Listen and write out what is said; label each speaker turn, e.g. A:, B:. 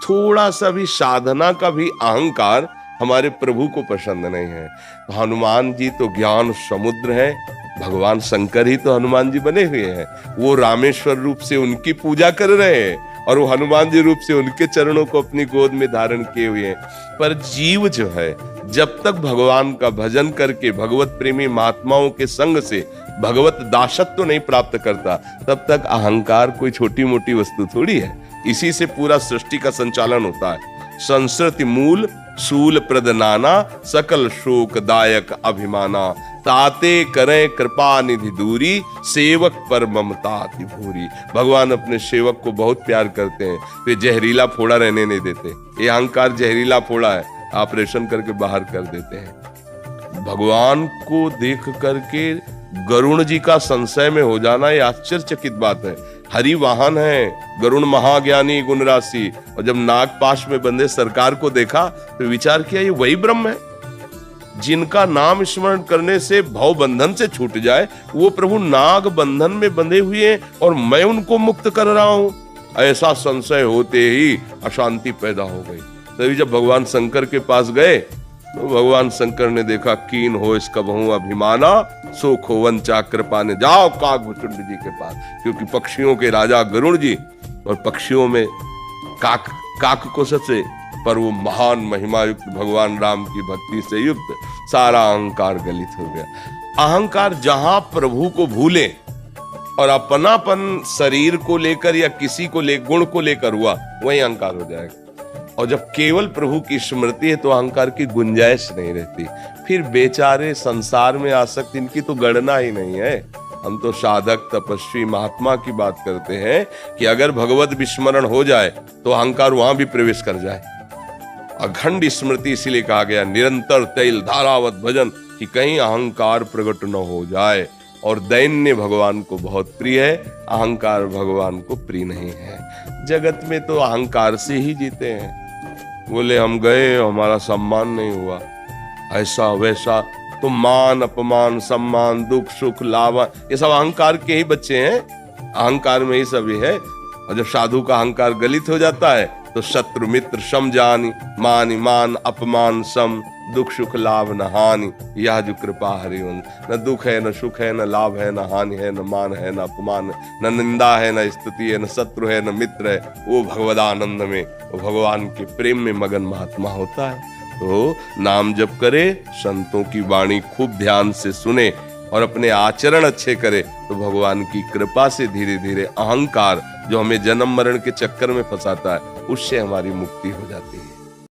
A: थोड़ा सा भी साधना का भी अहंकार हमारे प्रभु को पसंद नहीं है। तो हनुमान जी तो ज्ञान समुद्र है, भगवान शंकर ही तो हनुमान जी बने हुए हैं। वो रामेश्वर रूप से उनकी पूजा कर रहे हैं और वो हनुमान जी रूप से उनके चरणों को अपनी गोद में धारण किए हुए हैं। पर जीव जो है, जब तक भगवान का भजन करके भगवत प्रेमी महात्माओं के संग से भगवत दासत्व नहीं प्राप्त करता, तब तक अहंकार कोई छोटी मोटी वस्तु थोड़ी है। इसी से पूरा सृष्टि का संचालन होता है। संस्कृति मूल शूल प्रद नाना, सकल शोक दायक अभिमाना, ताते करें कृपा निधि दूरी, सेवक पर ममता अति भूरी। भगवान अपने सेवक को बहुत प्यार करते हैं, वे जहरीला फोड़ा रहने नहीं देते। ये अहंकार जहरीला फोड़ा है, ऑपरेशन करके बाहर कर देते हैं। भगवान को देख करके गरुण जी का संशय में हो जाना ये आश्चर्यचकित बात है। हरि वाहन है, गरुण महाज्ञानी गुण राशि, और जब नागपाश में बंधे सरकार को देखा तो विचार किया ये वही ब्रह्म है जिनका नाम स्मरण करने से भव बंधन से छूट जाए। वो प्रभु नाग बंधन में बंधे हुए हैं और मैं उनको मुक्त कर रहा हूं। ऐसा संशय होते ही अशांति पैदा हो गई। तभी जब भगवान शंकर के पास गए तो भगवान शंकर ने देखा, कीन हो इसका बहु अभिमाना, सो खोवन चाक्र पाने, जाओ काकभुचुंड जी के पास। क्योंकि पक्षियों के राजा गरुड़ जी, और पक्षियों में काक को सबसे, पर वो महान महिमा युक्त भगवान राम की भक्ति से युक्त सारा अहंकार गलित हो गया। अहंकार जहां प्रभु को भूले और अपनापन शरीर को लेकर या किसी को ले गुण को लेकर हुआ, वही अहंकार हो जाएगा। और जब केवल प्रभु की स्मृति है तो अहंकार की गुंजाइश नहीं रहती। फिर बेचारे संसार में आसक्त, इनकी तो गणना ही नहीं है। हम तो साधक तपस्वी महात्मा की बात करते हैं कि अगर भगवत विस्मरण हो जाए तो अहंकार वहां भी प्रवेश कर जाए। अखंड स्मृति इसीलिए कहा गया, निरंतर तैल धारावत भजन, कि कहीं अहंकार प्रकट न हो जाए। और दैन्य भगवान को बहुत प्रिय है, अहंकार भगवान को प्रिय नहीं है। जगत में तो अहंकार से ही जीते हैं। बोले हम गए, हमारा सम्मान नहीं हुआ, ऐसा वैसा, तो मान अपमान सम्मान दुख सुख लाभ, ये सब अहंकार के ही बच्चे हैं। अहंकार में ही सब ये है। और जब साधु का अहंकार गलित हो जाता है तो शत्रु मित्र सम जानी, मान मान अपमान सम, दुख सुख लाभ न हानि, यह जो कृपा हरिवंश। न दुख है, न सुख है, न लाभ है, न हानि है, न मान है, न अपमान है, न निंदा है, न स्तुति है, न शत्रु है, न मित्र है। वो भगवदानंद में, वो भगवान के प्रेम में मगन महात्मा होता है। तो नाम जप करे, संतों की वाणी खूब ध्यान से सुने और अपने आचरण अच्छे करे, तो भगवान की कृपा से धीरे धीरे अहंकार जो हमें जन्म मरण के चक्कर में फंसाता है, उससे हमारी मुक्ति हो जाती है।